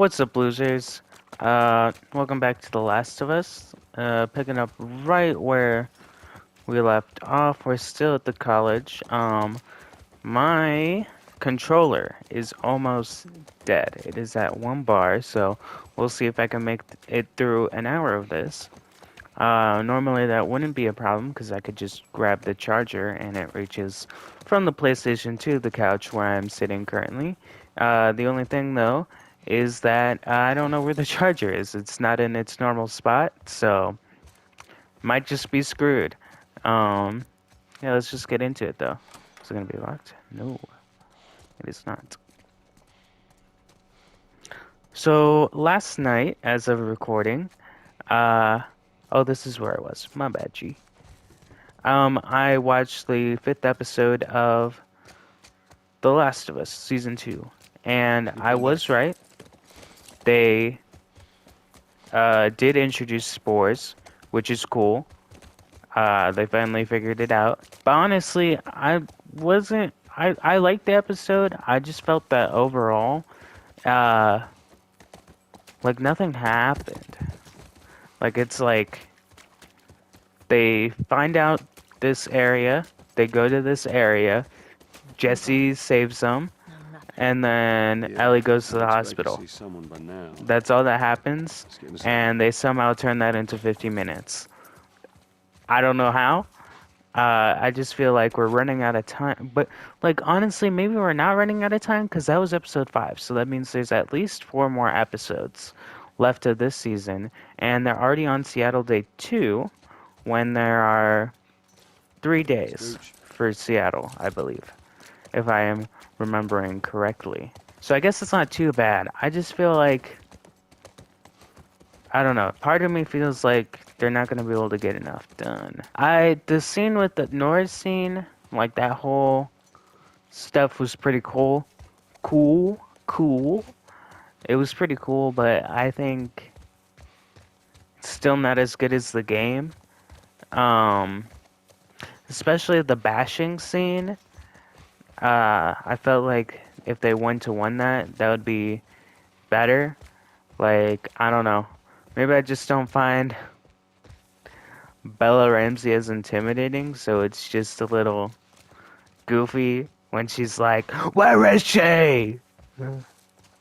What's up, losers? Welcome back to The Last of Us. Picking up right where we left off. We're still at the college. My controller is almost dead. It is at one bar, so we'll see if I can make it through an hour of this. Normally that wouldn't be a problem because I could just grab the charger and it reaches from the PlayStation to the couch where I'm sitting currently. The only thing though is that I don't know where the charger is. It's not in its normal spot, so might just be screwed. Um, yeah, let's just get into it though. Is it gonna be locked? No, it is not. So last night, as of recording, uh, oh, this is where I was. My bad, G. I watched the 5th episode of The Last of Us Season 2, and I was right. They did introduce spores, which is cool. They finally figured it out. But honestly, I liked the episode. I just felt that overall, uh, like nothing happened. Like it's like they find out this area, they go to this area, Jesse saves them, and then Ellie goes to the hospital. That's all that happens, and they somehow turn that into 50 minutes. I don't know how. I just feel like we're running out of time. But, like, honestly, maybe we're not running out of time because that was episode 5. So that means there's at least 4 more episodes left of this season. And they're already on Seattle Day 2 when there are 3 days for Seattle, I believe, if I am remembering correctly. So I guess it's not too bad. I just feel like, I don't know, part of me feels like they're not going to be able to get enough done. The scene with the Norris scene, like that whole stuff was pretty cool. Cool. It was pretty cool, but I think it's still not as good as the game. Especially the bashing scene. I felt like if they 1-to-1 that would be better. Like, I don't know. Maybe I just don't find Bella Ramsey as intimidating, so it's just a little goofy when she's like, "Where is she?"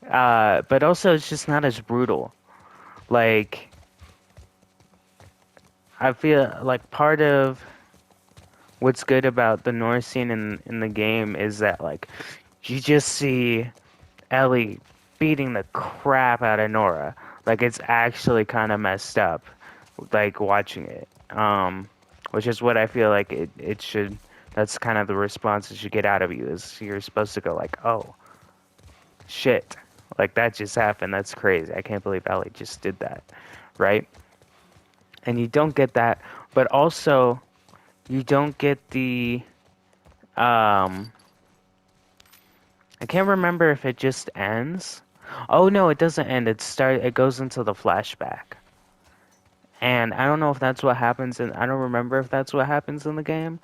But also it's just not as brutal. Like, I feel like part of what's good about the Norse scene in the game is that, like, you just see Ellie beating the crap out of Nora. Like, it's actually kind of messed up, like, watching it. Which is what I feel like it should, that's kind of the response it should get out of you, is you're supposed to go like, oh, shit. Like, that just happened. That's crazy. I can't believe Ellie just did that, right? And you don't get that, but also, you don't get the, I can't remember if it just ends. Oh no, it doesn't end. It goes into the flashback. And I don't know if that's what happens I don't remember if that's what happens in the game.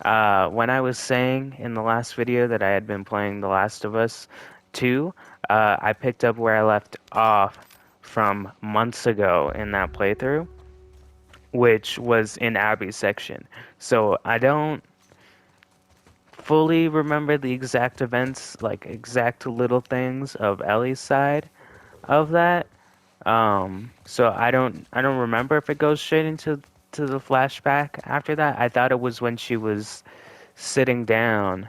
When I was saying in the last video that I had been playing The Last of Us 2, I picked up where I left off from months ago in that playthrough, which was in Abby's section. So I don't fully remember the exact events, like exact little things of Ellie's side of that. So I don't remember if it goes straight into the flashback after that. I thought it was when she was sitting down,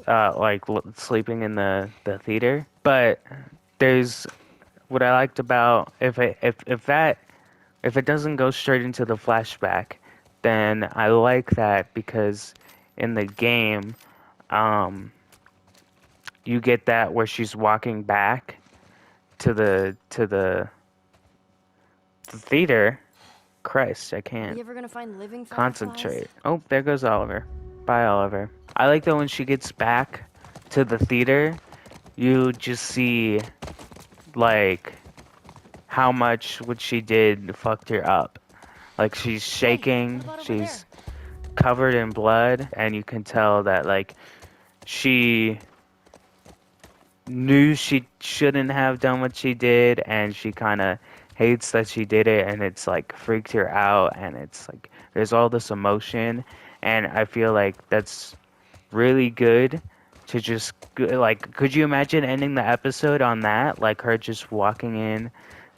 like sleeping in the theater. But there's what I liked about if it doesn't go straight into the flashback, then I like that because in the game, you get that where she's walking back to the theater. Christ, I can't You ever gonna find living concentrate. Oh, there goes Oliver. Bye, Oliver. I like that when she gets back to the theater, you just see, like, how much what she did fucked her up. Like, she's shaking, she's covered in blood, and you can tell that, like, she knew she shouldn't have done what she did, and she kind of hates that she did it, and it's like freaked her out, and it's like there's all this emotion, and I feel like that's really good to just like, could you imagine ending the episode on that, like her just walking in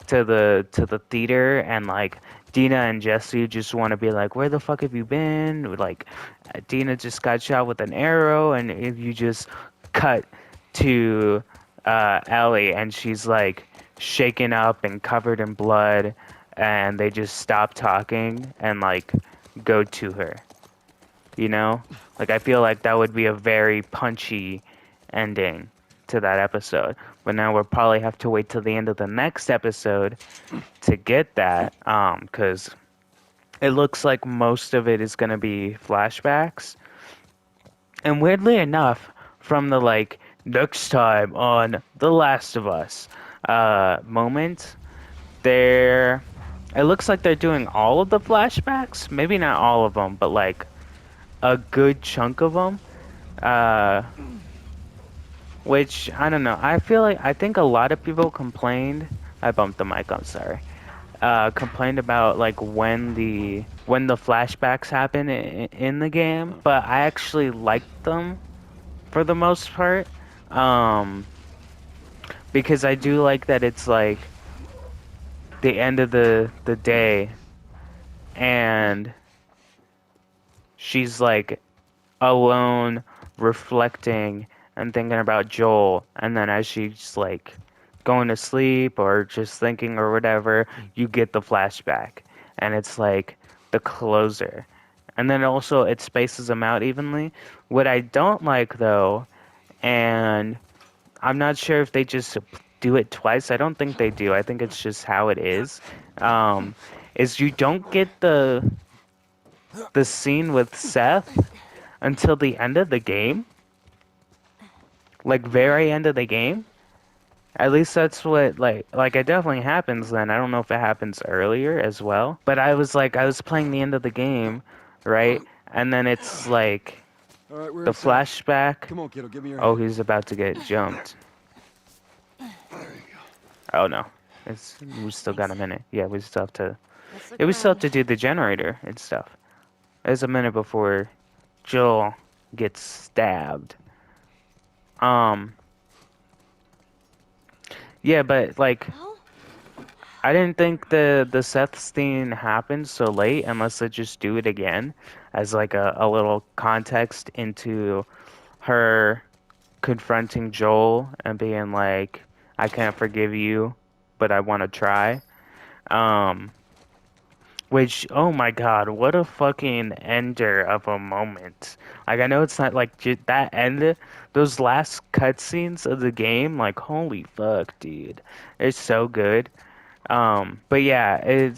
to the theater, and like Dina and Jesse just want to be like, where the fuck have you been? Like Dina just got shot with an arrow, and if you just cut to Ellie, and she's like shaken up and covered in blood, and they just stop talking and like go to her, you know? Like I feel like that would be a very punchy ending to that episode. But now we'll probably have to wait till the end of the next episode to get that, because it looks like most of it is gonna be flashbacks. And weirdly enough, from the like next time on The Last of Us moment, they're it looks like they're doing all of the flashbacks. Maybe not all of them, but like a good chunk of them. Uh, which I don't know. I think a lot of people complained. I bumped the mic. I'm sorry. Complained about like when the flashbacks happen in the game, but I actually liked them for the most part. Um, because I do like that it's like the end of the day, and she's like alone, reflecting and thinking about Joel, and then as she's like going to sleep or just thinking or whatever, you get the flashback, and it's like the closer. And then also it spaces them out evenly. What I don't like though, and I'm not sure if they just do it twice. I don't think they do. I think it's just how it um, is you don't get the scene with Seth until the end of the game, like very end of the game. At least that's what like it definitely happens then. I don't know if it happens earlier as well. But I was playing the end of the game, right? And then it's like All right, we're the inside. flashback. Come on, kiddo, give me your Oh, hand. he's about to get jumped. Oh no. It's we still got a Thanks. minute. Yeah, we still have to Let's look yeah, we still have around. to do the generator and stuff. There's a minute before Joel gets stabbed. Um yeah, but like Well, I didn't think the Seth scene happened so late unless they just do it again as like a little context into her confronting Joel and being like, I can't forgive you, but I want to try. Um, which, oh my God, what a fucking ender of a moment. Like, I know it's not like that end, those last cutscenes of the game, like, holy fuck, dude. It's so good. But yeah,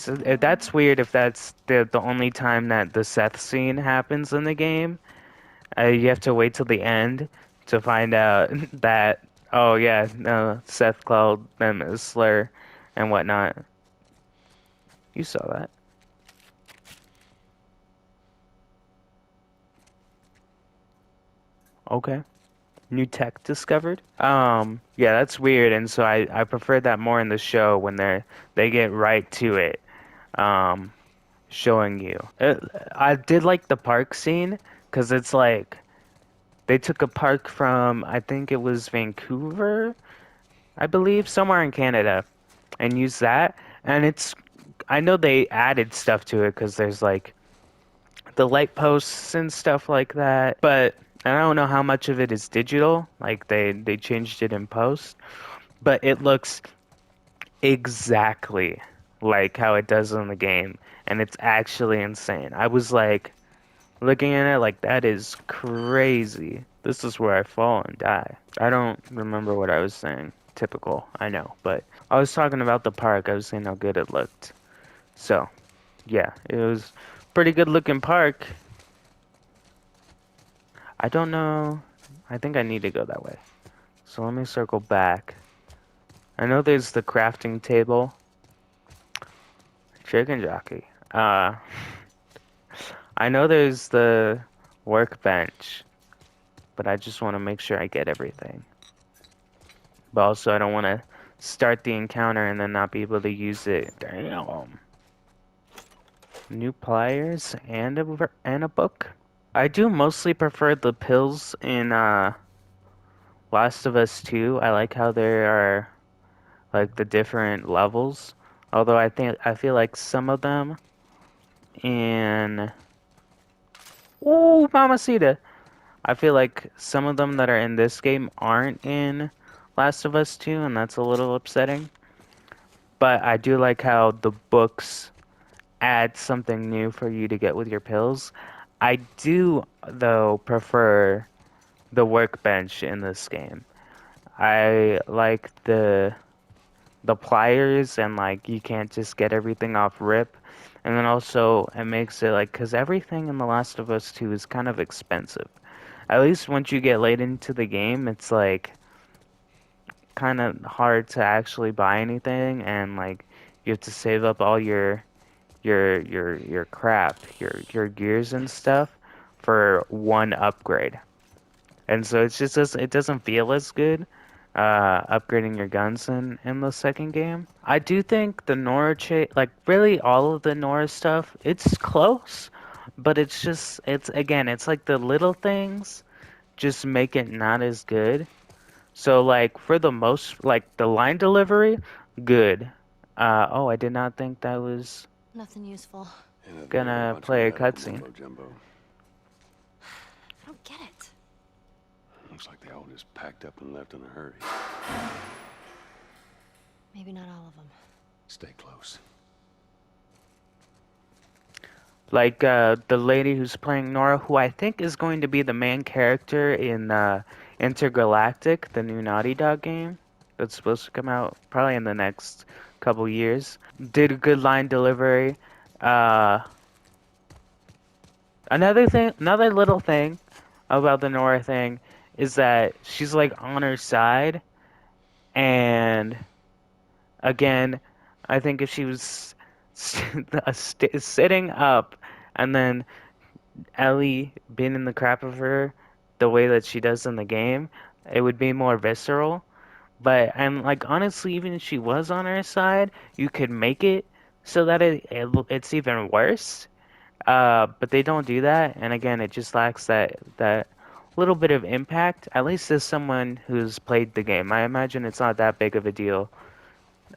that's weird if that's the only time that the Seth scene happens in the game. You have to wait till the end to find out that oh yeah, no, Seth called them a slur and whatnot. You saw that. Okay. New tech discovered. Yeah, that's weird, and so I prefer that more in the show when they get right to it. Um, showing you. I did like the park scene because it's like they took a park from I think it was Vancouver, I believe, somewhere in Canada, and used that. And it's I know they added stuff to it because there's like the light posts and stuff like that, but I don't know how much of it is digital. Like they changed it in post, but it looks exactly like how it does in the game, and it's actually insane. I was like looking at it like that is crazy. This is where I fall and die. I don't remember what I was saying. Typical, I know, but I was talking about the park. I was saying how good it looked. So, yeah, it was pretty good looking park. I don't know. I think I need to go that way. So let me circle back. I know there's the crafting table. Chicken jockey. I know there's the workbench, but I just want to make sure I get everything. but also I don't want to start the encounter and then not be able to use it. Damn. New pliers and a book. I do mostly prefer the pills in Last of Us 2. I like how there are like the different levels. Although I feel like some of them in Ooh, Mamacita. I feel like some of them that are in this game aren't in Last of Us 2, and that's a little upsetting. But I do like how the books add something new for you to get with your pills. I do, though, prefer the workbench in this game. I like the pliers and like you can't just get everything off rip. And then also it makes it like because everything in The Last of Us 2 is kind of expensive. At least once you get late into the game, it's like kind of hard to actually buy anything and like you have to save up all your crap, your gears and stuff for one upgrade. And so it doesn't feel as good upgrading your guns in the second game. I do think the Nora like really all of the Nora stuff, it's close, but it's again, it's like the little things just make it not as good. So like for the most like the line delivery, good. Oh, I did not think that was Nothing useful. And I've made a gonna bunch of play a medical cutscene. mumbo jumbo. I don't get it. Looks like they all just packed up and left in a hurry. Maybe not all of them. Stay close. Like the lady who's playing Nora, who I think is going to be the main character in Intergalactic, the new Naughty Dog game that's supposed to come out probably in the next couple years. Did a good line delivery. Uh, another little thing about the Nora thing is that she's like on her side, and again, I think if she was sitting up and then Ellie being in the crap of her the way that she does in the game, it would be more visceral. But I'm like honestly, even if she was on her side, you could make it so that it's even worse. But they don't do that, and again, it just lacks that little bit of impact. At least as someone who's played the game, I imagine it's not that big of a deal.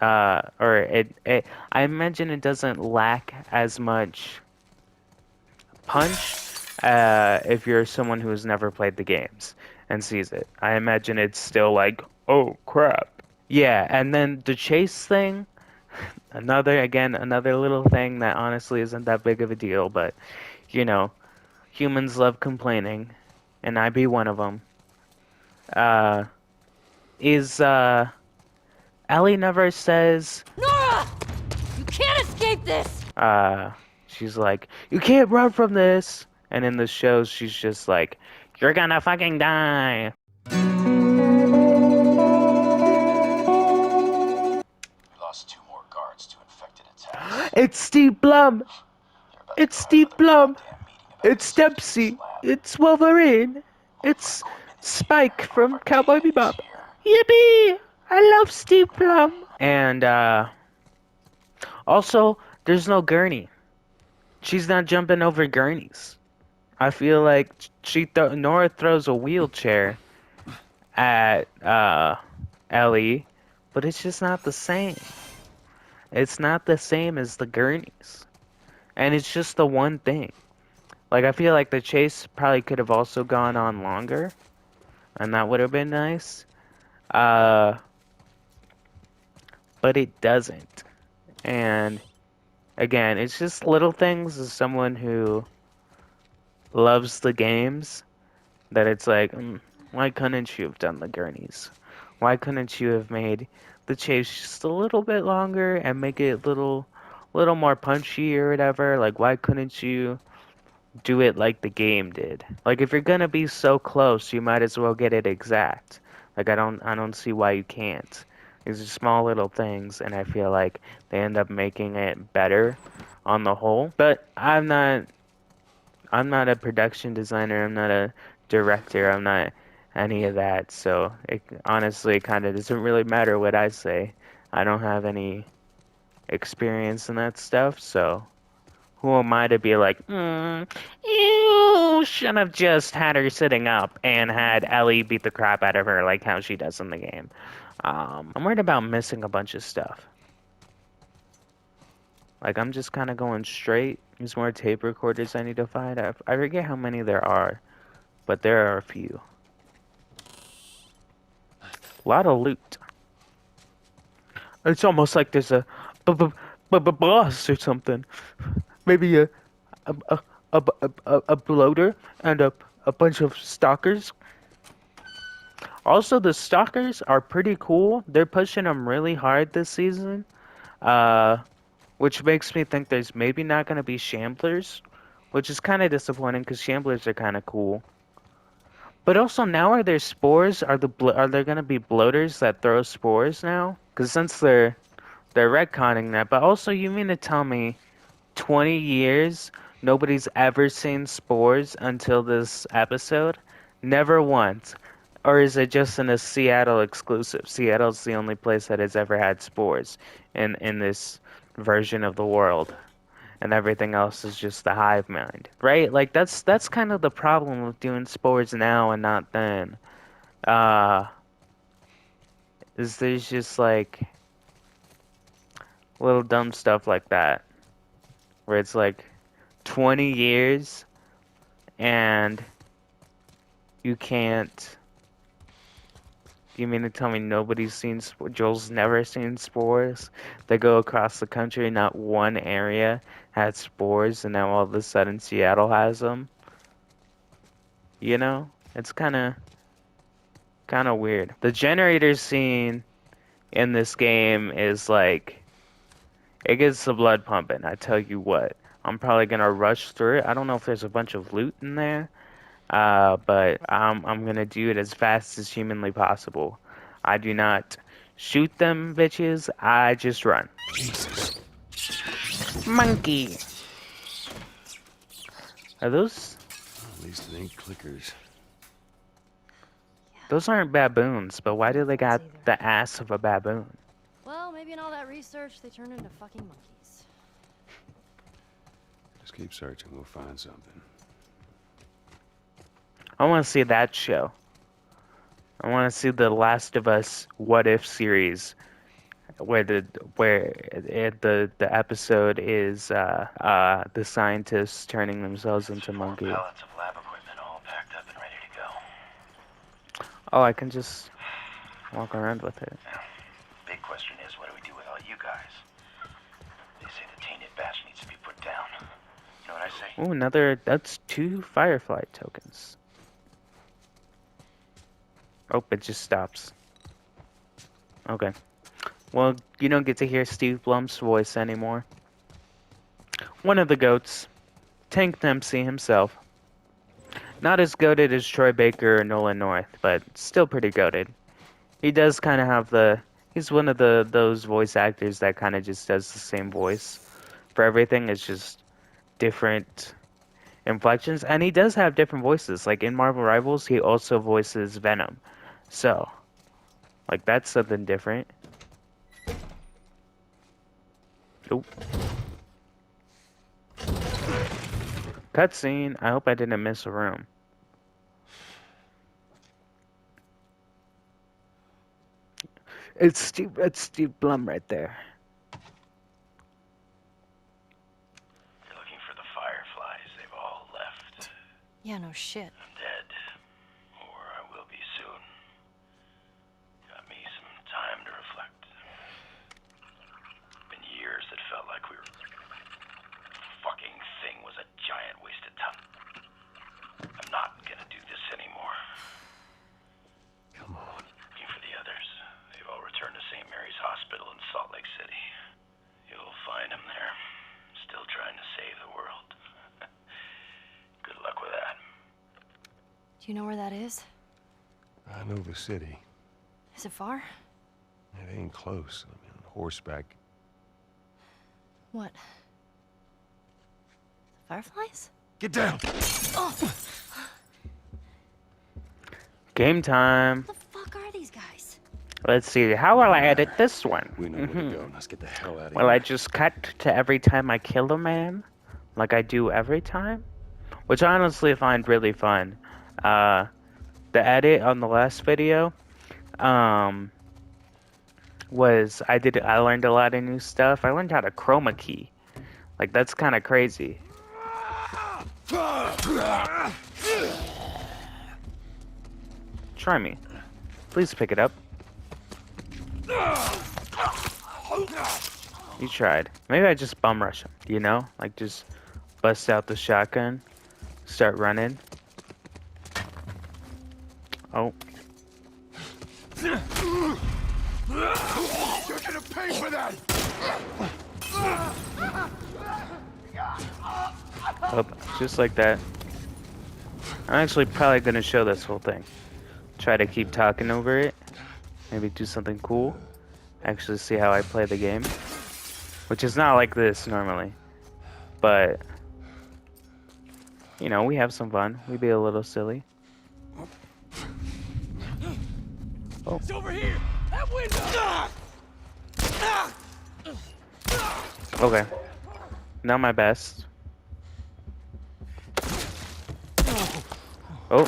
Or I imagine it doesn't lack as much punch if you're someone who has never played the games and sees it. I imagine it's still like, oh crap. Yeah, and then the chase thing, another little thing that honestly isn't that big of a deal, but you know, humans love complaining, and I be one of them. Uh, is Ellie never says, Nora! You can't escape this! uh, she's like, you can't run from this, and in the shows she's just like, you're gonna fucking die. We lost two more guards to infected attacks. It's Steve Blum. They're about to It's go have Steve another Blum. goddamn meeting about It's this useless Dempsey. lab. It's Wolverine. All of our It's equipment's Spike here. All of from our Cowboy data is Bebop. here. Yippee! I love Steve Blum. And also, there's no gurney. She's not jumping over gurneys. I feel like Nora throws a wheelchair at Ellie, but it's just not the same. It's not the same as the gurneys, and it's just the one thing. Like I feel like the chase probably could have also gone on longer, and that would have been nice. Uh, but it doesn't. And again, it's just little things as someone who loves the games that it's like, why couldn't you have done the gurneys? Why couldn't you have made the chase just a little bit longer and make it little more punchy or whatever? Like why couldn't you do it like the game did? Like if you're gonna be so close, you might as well get it exact. Like I don't see why you can't. These are small little things and I feel like they end up making it better on the whole. But I'm not a production designer, I'm not a director, I'm not any of that. So it honestly kind of doesn't really matter what I say. I don't have any experience in that stuff, so who am I to be like, you should have just had her sitting up and had Ellie beat the crap out of her like how she does in the game. I'm worried about missing a bunch of stuff. Like, I'm just kind of going straight. There's more tape recorders I need to find. I forget how many there are, but there are a few. A lot of loot. It's almost like there's a boss or something. Maybe a a a bloater and a bunch of stalkers. Also, the stalkers are pretty cool. They're pushing them really hard this season. Uh, which makes me think there's maybe not gonna be shamblers, which is kind of disappointing because shamblers are kind of cool. But also now are there spores? Are there gonna be bloaters that throw spores now? Because since they're retconning that, but also you mean to tell me 20 years nobody's ever seen spores until this episode? Never once. Or is it just a Seattle exclusive? Seattle's the only place that has ever had spores in this version of the world. And everything else is just the hive mind, right? Like that's kind of the problem with doing spores now and not then. Uh, is there's just like little dumb stuff like that where it's like 20 years and you can't. You mean to tell me nobody's seen Joel's never seen spores? They go across the country, not one area had spores, and now all of a sudden Seattle has them. You know, it's kind of weird. The generator scene in this game is like it gets the blood pumping. I tell you what, I'm probably gonna rush through it. I don't know if there's a bunch of loot in there. But I'm gonna do it as fast as humanly possible. I do not shoot them bitches, I just run. Jesus. Monkey! Are those... At least it ain't clickers. Those aren't baboons, but why do they got Either. the ass of a baboon? Well, maybe in all that research, they turned into fucking monkeys. Just keep searching, we'll find something. I want to see that show. I want to see the Last of Us What If series where the episode is the scientists turning themselves into 2 more monkeys. pallets of lab equipment all packed up and ready to go. Oh, I can just walk around with it. Now, big question is, what do we do with all you guys? They say the tainted batch needs to be put down. You know what I say? Ooh, another, that's 2 Firefly tokens. Oh, it just stops. Okay. Well, you don't get to hear Steve Blum's voice anymore. One of the goats. Tank Dempsey himself. Not as goated as Troy Baker or Nolan North, but still pretty goated. He does kind of have the... He's one of those voice actors that kind of just does the same voice for everything. It's just different inflections. And he does have different voices. Like in Marvel Rivals, he also voices Venom. So, like that's something different. Oop. Cutscene. I hope I didn't miss a room. It's Steve Blum right there. You're looking for the Fireflies. They've all left. Yeah, no shit. I'm dead. Or I will be soon. Got me some time to reflect. Been years that felt like we were... fucking thing was a giant waste of time. I'm not gonna do this anymore. Come on. Looking for the others. They've all returned to St. Mary's Hospital in Salt Lake City. You'll find them there. Still trying to save the world. Good luck with that. Do you know where that is? I know the city. Is it far? It ain't close. I mean, horseback. What? The fireflies? Get down! Oh! Game time. What the fuck are these guys? Let's see. How will I edit this one? We know where to go. Let's get the hell out of Will here. I just cut to every time I kill a man? Like I do every time? Which I honestly find really fun. The edit on the last video, was I learned a lot of new stuff. I learned how to chroma key. Like that's kind of crazy. Try me. Please pick it up. You tried. Maybe I just bum rush him, you know? Like just bust out the shotgun, start running. Oh. You're gonna pay for that! Oh, just like that. I'm actually probably gonna show this whole thing. Try to keep talking over it. Maybe do something cool. Actually see how I play the game. Which is not like this normally. But, you know, we have some fun. We be a little silly. Oh. It's over here! That window! Okay. Not my best. Oh.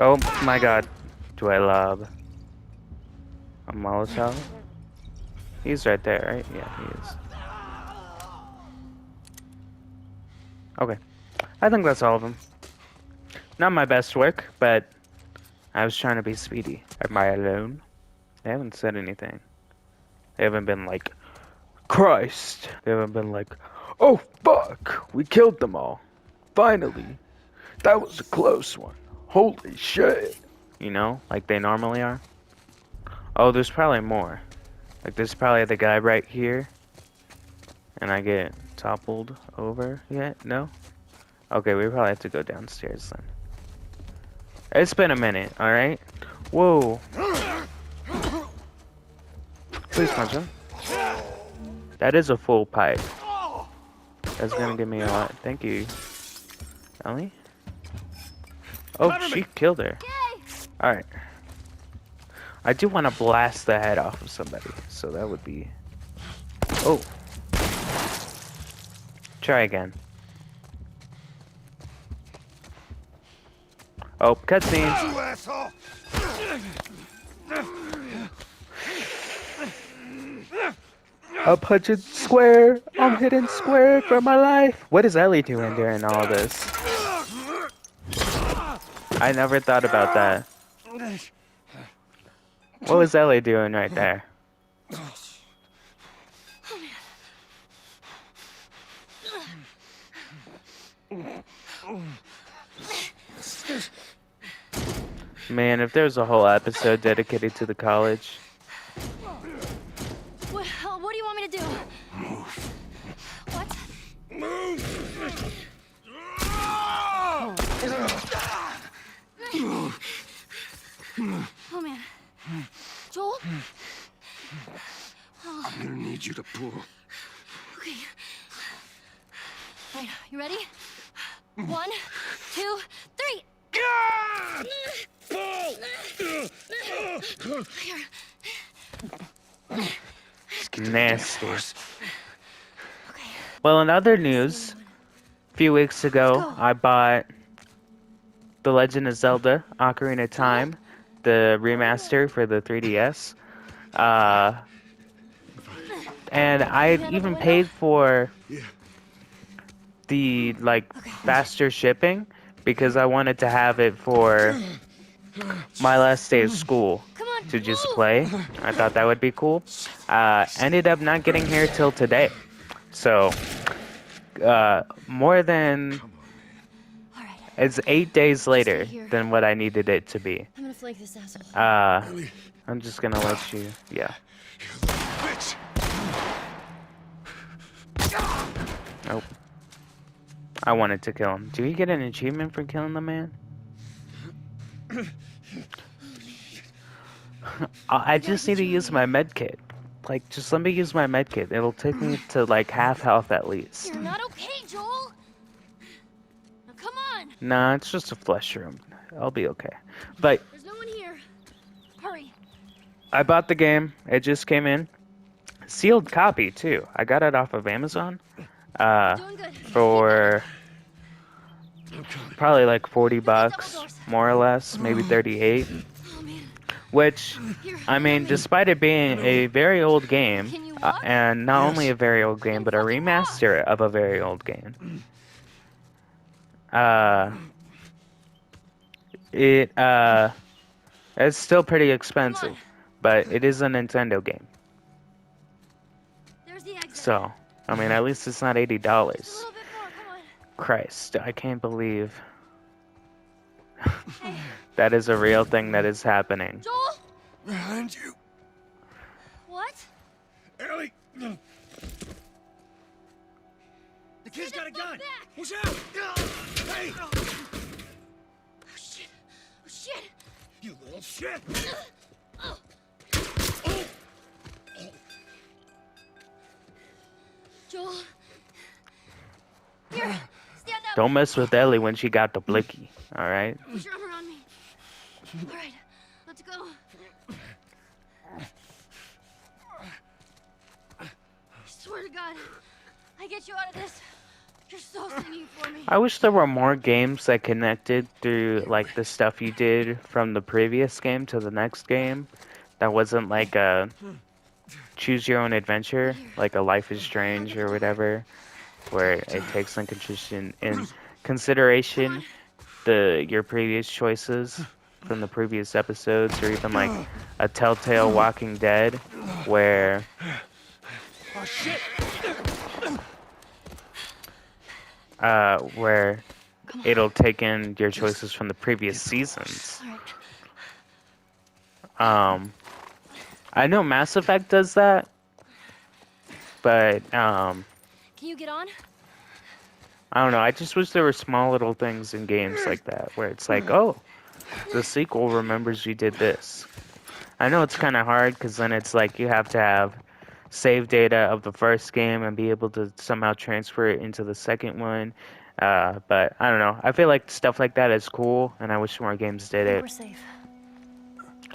Oh my god. Do I lob a Molotov? He's right there, right? Yeah, he is. Okay. I think that's all of them. Not my best work, but I was trying to be speedy. Am I alone? They haven't said anything. They haven't been like, Christ! They haven't been like, oh fuck! We killed them all. Finally. That was a close one. Holy shit. You know, like they normally are. Oh, there's probably more. Like there's probably the guy right here. And I get toppled over yet? No? Okay, we probably have to go downstairs then. It's been a minute, alright? Whoa. Please punch him. That is a full pipe. That's gonna give me a lot. Thank you. Ellie? Oh, she killed her. Alright. I do want to blast the head off of somebody, so that would be... Oh. Try again. Oh, cutscene. I'm punching square. I'm hitting square for my life. What is Ellie doing during all this? I never thought about that. What was Ellie doing right there? Man, if there's a whole episode dedicated to the college. What do you want me to do? What? Oh man. Joel? I'm gonna need you to pull. Okay. Alright, you ready? 1, 2, 3. Here. Nasty. Okay. Well, in other news, a few weeks ago, I bought The Legend of Zelda Ocarina of Time, the remaster for the 3DS. And I even paid for the faster shipping because I wanted to have it for my last day of school to just play. I thought that would be cool. Ended up not getting here till today. So, more than... It's 8 days later than what I needed it to be. I'm gonna flake this asshole. I'm just gonna let you... Yeah. Bitch. Nope. I wanted to kill him. Do you get an achievement for killing the man? I just need to use my med kit. Like, just let me use my med kit. It'll take me to like half health at least. You're not okay, Joel. Now come on. Nah, it's just a flesh room. I'll be okay. But There's no one here. Hurry. I bought the game. It just came in. Sealed copy too. I got it off of Amazon. Doing good. For probably like 40 bucks, more or less, maybe 38. Oh man. Which, Here. I mean, despite it being a very old game, Can you walk? and not only a very old game, but a remaster of a very old game, it's still pretty expensive, but it is a Nintendo game. There's the exit. So, I mean, at least it's not $80. Just a little bit more. Come on. Christ, I can't believe Hey, that is a real thing that is happening. Joel. Behind you. What? Ellie. The kid's got a gun. Back. Watch out. Hey. Oh shit. Oh shit. You little shit. Joel. Here. Stand up. Don't mess with Ellie when she got the blicky, alright? Put your arm around me. All right. Let's go. I swear to God, I get you out of this. You're so singing for me. I wish there were more games that connected through like the stuff you did from the previous game to the next game. That wasn't like a choose your own adventure, like a Life is Strange or whatever, where it takes in consideration your previous choices from the previous episodes, or even like a Telltale Walking Dead, where Oh shit. where it'll take in your choices from the previous seasons. All right. I know Mass Effect does that, but Can you get on? I don't know. I just wish there were small little things in games like that where it's like, oh, the sequel remembers you did this. I know it's kind of hard because then it's like you have to have save data of the first game and be able to somehow transfer it into the second one. But I don't know. I feel like stuff like that is cool, and I wish more games did it. We're safe.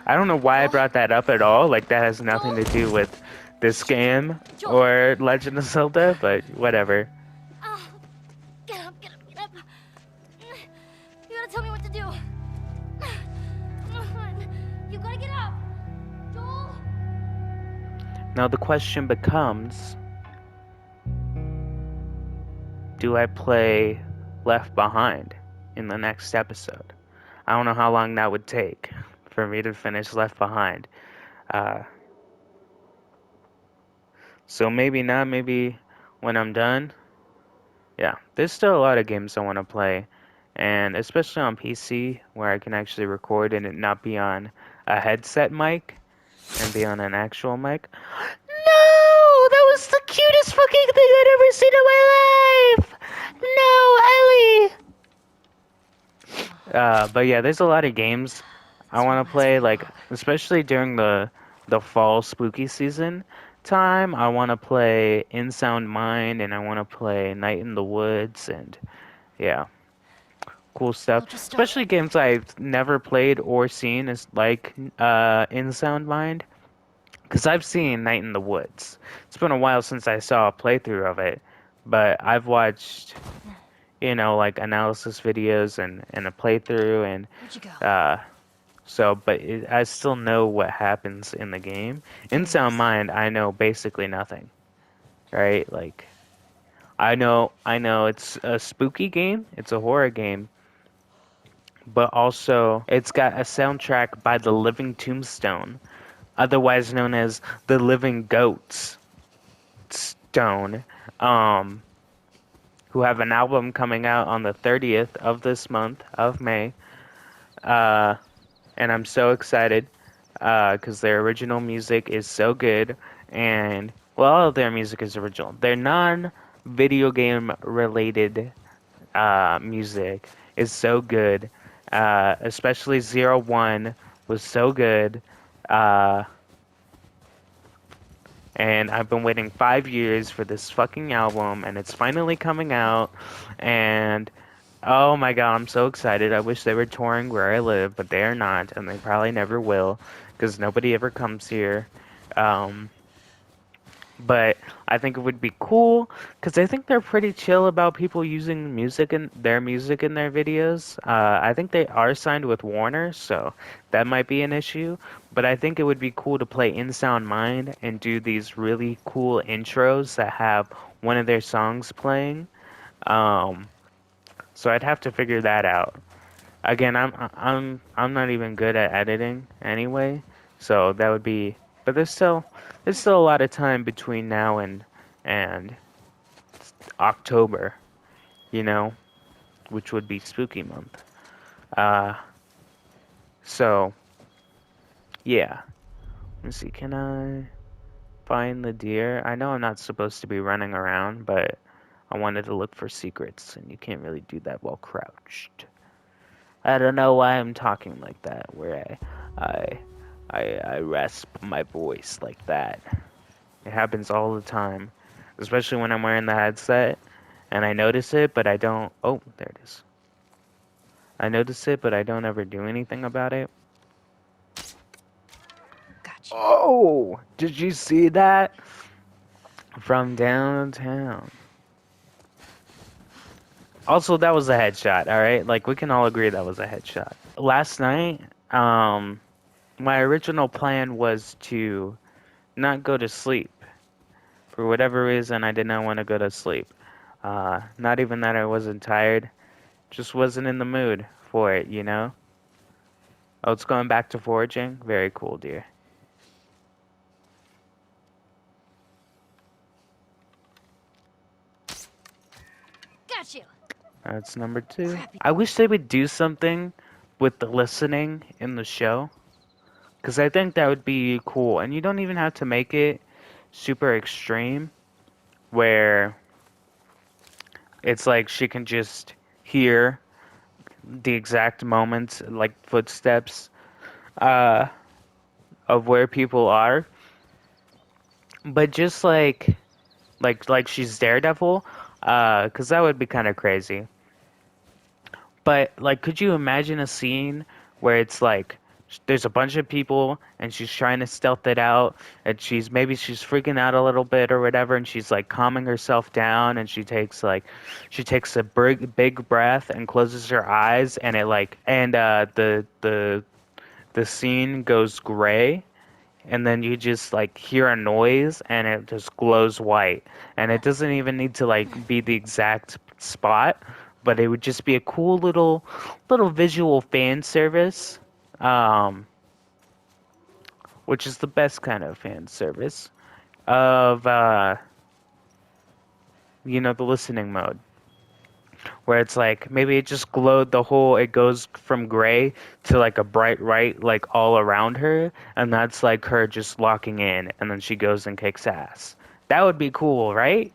I don't know why I brought that up at all. Like, that has nothing to do with this game or Legend of Zelda, but whatever. Oh, get up, get up, get up. You gotta tell me what to do. Come on. You gotta get up. Joel? Now the question becomes, do I play Left Behind in the next episode? I don't know how long that would take for me to finish Left Behind. So maybe not, maybe when I'm done. Yeah, there's still a lot of games I want to play, and especially on PC where I can actually record and it not be on a headset mic and be on an actual mic. No, that was the cutest fucking thing I'd ever seen in my life. No, Ellie. But yeah, there's a lot of games I want to play, like especially during the fall spooky season time. I want to play In Sound Mind, and I want to play Night in the Woods, and yeah, cool stuff. Especially games I've never played or seen, is like In Sound Mind, because I've seen Night in the Woods. It's been a while since I saw a playthrough of it, but I've watched, like analysis videos and a playthrough, and Where'd you go? but I still know what happens in the game. In Sound Mind, I know basically nothing, right? Like, I know it's a spooky game, it's a horror game, but also it's got a soundtrack by the Living Tombstone, otherwise known as the Living Goats Stone, who have an album coming out on the 30th of this month of May. And I'm so excited because their original music is so good, and well, all of their music is original. They're non-video game related music is so good. Especially 01 was so good. Uh, and I've been waiting 5 years for this fucking album, and it's finally coming out. And oh my god, I'm so excited. I wish they were touring where I live, but they are not, and they probably never will, because nobody ever comes here. Um, but I think it would be cool because I think they're pretty chill about people using music in their videos. I think they are signed with Warner, so that might be an issue. But I think it would be cool to play In Sound Mind and do these really cool intros that have one of their songs playing. Um, so I'd have to figure that out. Again, I'm not even good at editing anyway, so that would be. But there's still a lot of time between now and October, you know, which would be spooky month. Uh, so yeah. Let's see. Can I find the deer? I know I'm not supposed to be running around, but I wanted to look for secrets, and you can't really do that while crouched. I don't know why I'm talking like that, where I, I rasp my voice like that. It happens all the time, especially when I'm wearing the headset, and I notice it, but I don't. Oh, there it is. I notice it, but I don't ever do anything about it. Gotcha. Oh, did you see that? From downtown. Also, that was a headshot, all right? Like, we can all agree that was a headshot. Last night, my original plan was to not go to sleep. For whatever reason, I did not want to go to sleep. Not even that I wasn't tired, just wasn't in the mood for it, you know? Oh, it's going back to foraging? Very cool, dear. Got you. That's number 2. Crappy. I wish they would do something with the listening in the show, because I think that would be cool. And you don't even have to make it super extreme, where it's like she can just hear the exact moments, like footsteps, uh, of where people are. But just like she's Daredevil, because that would be kind of crazy. But like, could you imagine a scene where it's like there's a bunch of people and she's trying to stealth it out, and she's freaking out a little bit or whatever, and she's like calming herself down, and she takes a big breath and closes her eyes, and it like and the scene goes gray, and then you just like hear a noise and it just glows white, and it doesn't even need to like be the exact spot, but it would just be a cool little visual fan service, um which is the best kind of fan service of the listening mode, where it's like maybe it just glowed it goes from gray to like a bright white like all around her, and that's like her just locking in, and then she goes and kicks ass. That would be cool, right?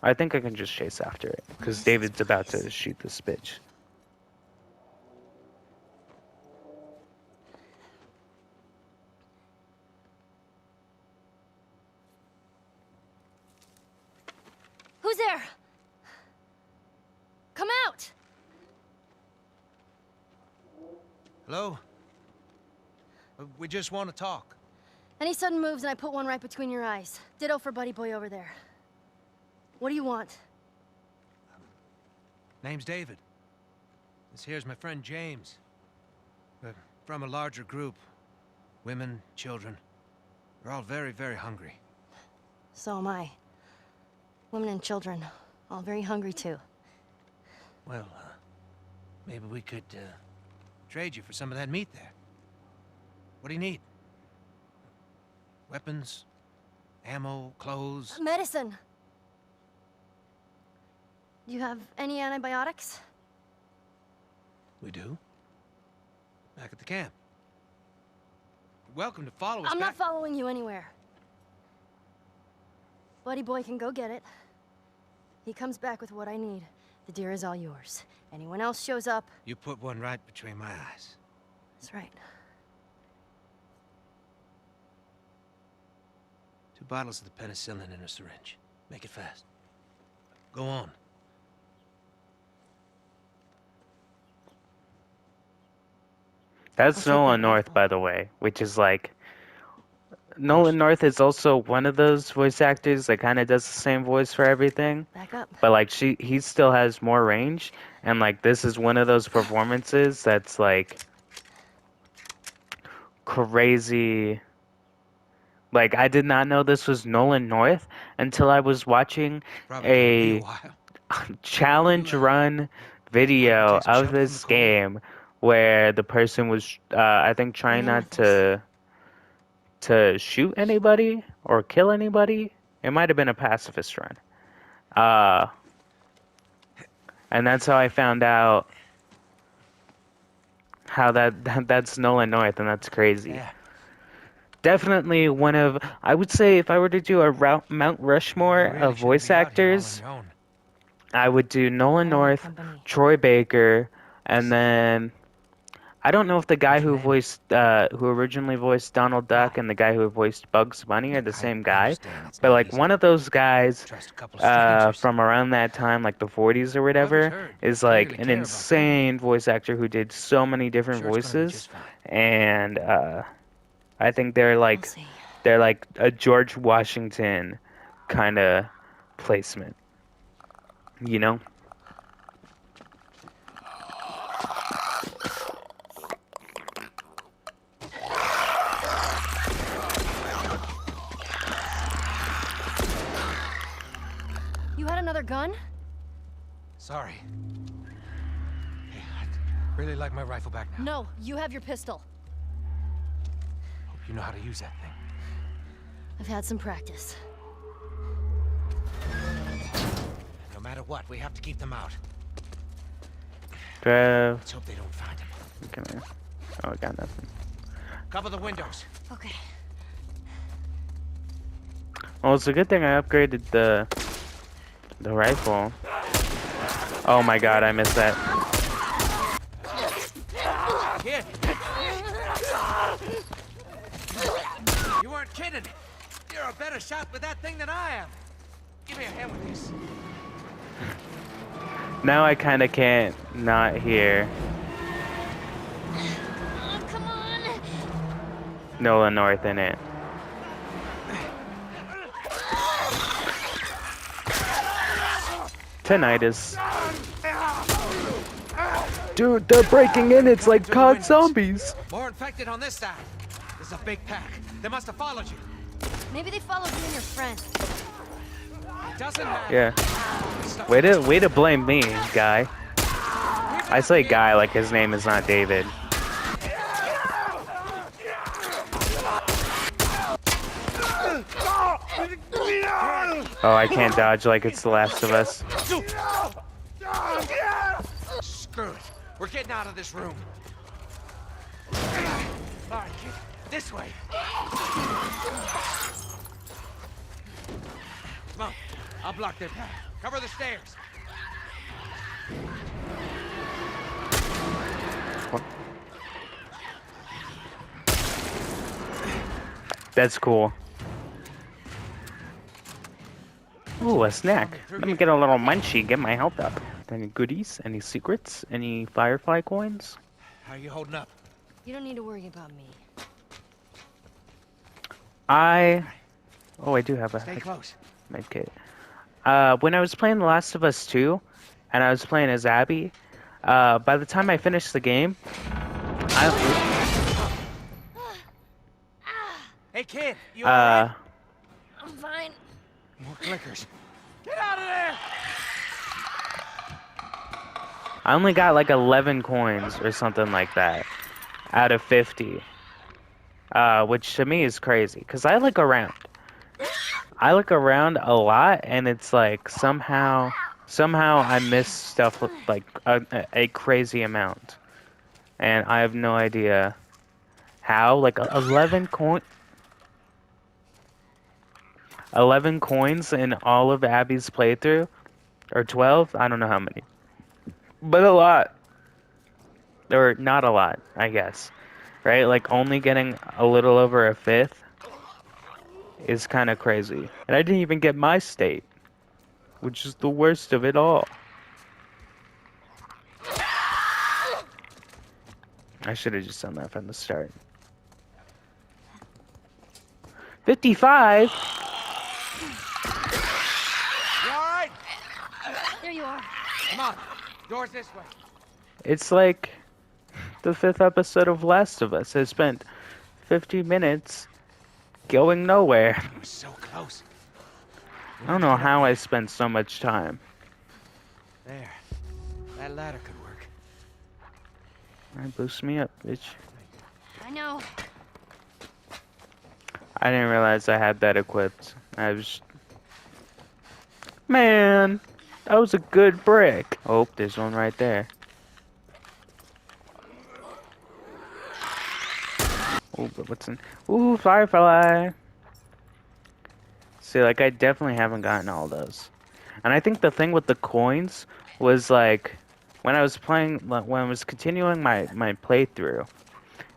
I think I can just chase after it What because is this David's about place? to shoot this bitch. Who's there? Come out! Hello? We just want to talk. Any sudden moves and I put one right between your eyes. Ditto for buddy boy over there. What do you want? Name's David. This here's my friend James. We're from a larger group. Women, children. We're all very, very hungry. So am I. Women and children, all very hungry too. Well, maybe we could, trade you for some of that meat there. What do you need? Weapons? Ammo? Clothes? Medicine! Do you have any antibiotics? We do. Back at the camp. You're welcome to follow us I'm back. not following you anywhere. Buddy boy can go get it. He comes back with what I need, The deer is all yours. Anyone else shows up... You put one right between my eyes. That's right. 2 bottles of the penicillin in a syringe. Make it fast. Go on. That's I'll take Nolan that North, rifle. by the way, which is like Nolan North is also one of those voice actors that kind of does the same voice for everything, Back up. but like he still has more range, and like this is one of those performances that's like crazy. Like I did not know this was Nolan North until I was watching Probably gonna be a a while. challenge run Mind if video I take some of shelter from the this cold? game where the person was I think Bring trying him not with us. to shoot anybody or kill anybody. It might have been a pacifist run. Uh, and that's how I found out how that's Nolan North, and that's crazy. Yeah. Definitely one of, I would say, if I were to do a Mount You Rushmore really of shouldn't voice be out here all on actors, your own. I would do Nolan I need North, company. Troy Baker, and then I don't know if the guy What's your who name? who originally voiced Donald Duck Hi. and the guy who voiced Bugs Bunny are the I same guy, understand it's but not like easy one of to those guys trust a couple of strangers. from around that time, like the 40s or Whoever's whatever, hurt is like clearly an care about them. insane voice actor who did so many different Sure, it's gonna be voices, just fine. and I think We'll see. they're like a George Washington kind of placement, you know? You had another gun? Sorry. Hey, I'd really like my rifle back now. No, you have your pistol. Hope you know how to use that thing. I've had some practice. No matter what, we have to keep them out. Trev, Let's hope they don't find him. come here. Oh, I got nothing. Cover the windows. Okay. Well, it's a good thing I upgraded the rifle. Oh my god, I missed that. Kid! You weren't kidding! You're a better shot with that thing than I am! Give me a hand with this. Now I kind of can't not hear Oh, come on! Nolan North in it. Tinnitus. Dude, they're breaking in. It's like COD zombies. More infected on this side. This is a big pack. They must have followed you. Maybe they followed you and your friend. Doesn't matter. Yeah. Way to blame me, guy. I say guy like his name is not David. Oh, I can't dodge like it's The Last of Us. Screw it. We're getting out of this room. All right, kid. This way. Come on. I'll block their path. Cover the stairs. That's cool. Ooh, a snack. Let me get a little munchie, get my health up. Any goodies? Any secrets? Any Firefly coins? How are you holding up? You don't need to worry about me. Oh, I do have a Stay close. med kit. When I was playing The Last of Us 2, and I was playing as Abby, by the time I finished the game, Hey, kid. You alright? I'm fine. More clickers. Get out of there! I only got like 11 coins or something like that out of 50, which to me is crazy because I look around. I look around a lot, and it's like somehow I miss stuff like a crazy amount, and I have no idea how. Like 11 coins in all of Abby's playthrough, or 12. I don't know how many. but a lot. Or not a lot, I guess. Right? Like only getting a little over a fifth is kind of crazy. And I didn't even get my state, which is the worst of it all. I should have just done that from the start. 55? You alright? There you are. Come on. Door's this way. It's like the 5th episode of Last of Us. I spent 50 minutes going nowhere. We're so close. I don't know how I spent so much time. There. That ladder could work. Alright, boost me up, bitch. I know. I didn't realize I had that equipped. I was... Man, that was a good brick. Oh, there's one right there. Oh, but what's in... Ooh, firefly. See, like, I definitely haven't gotten all those. And I think the thing with the coins was, like, when I was playing... When I was continuing my playthrough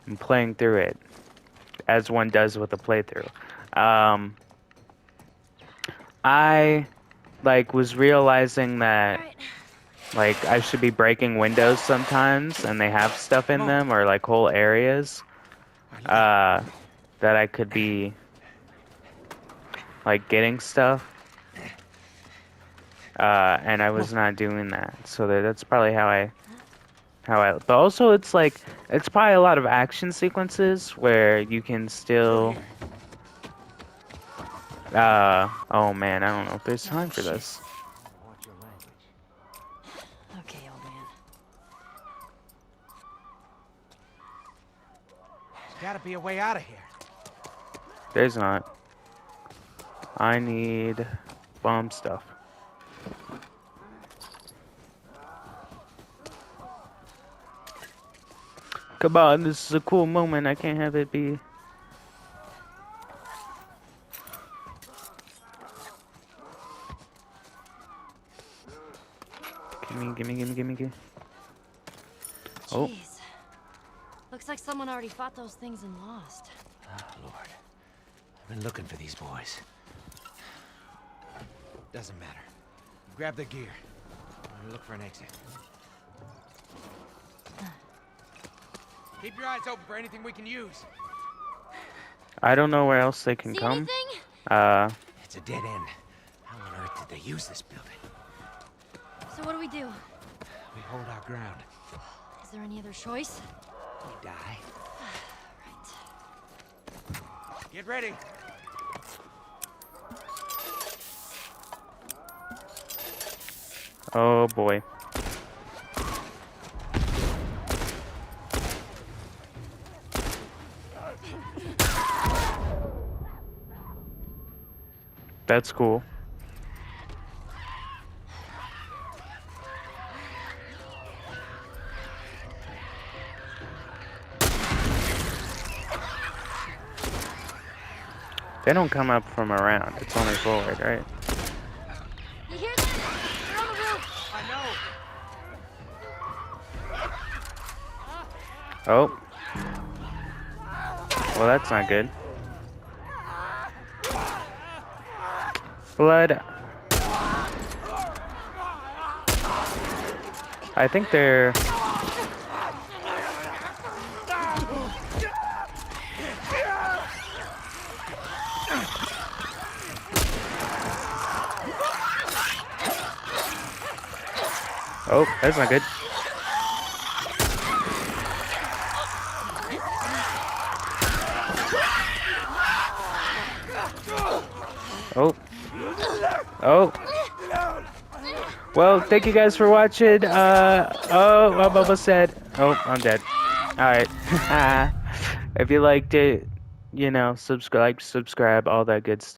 and playing through it, as one does with a playthrough, I, like, was realizing that, Alright. like, I should be breaking windows sometimes, and they have stuff in them, or, like, whole areas, that I could be, like, getting stuff, and I was not doing that, so that's probably how I, but also it's, like, it's probably a lot of action sequences where you can still, oh man, I don't know if there's time for this. Watch your language. Okay, old man. There's gotta be a way out of here. There's not. I need bomb stuff. Come on, this is a cool moment. I can't have it be. Gimme. Oh. Jeez. Looks like someone already fought those things and lost. Oh, Lord. I've been looking for these boys. Doesn't matter. Grab the gear. I'm gonna look for an exit. Keep your eyes open for anything we can use. I don't know where else they can See come. anything? It's a dead end. How on earth did they use this building? So what do? We hold our ground. Is there any other choice? We die. Right. Get ready. Oh boy. That's cool. They don't come up from around. It's only forward, right? You hear that? They're on the roof. I know. Oh. Well, that's not good. Blood. I think they're... Oh, that's not good. Oh. Oh. Well, thank you guys for watching. Oh, I'm almost dead. Oh, I'm dead. Alright. If you liked it, you know, subscribe, all that good stuff.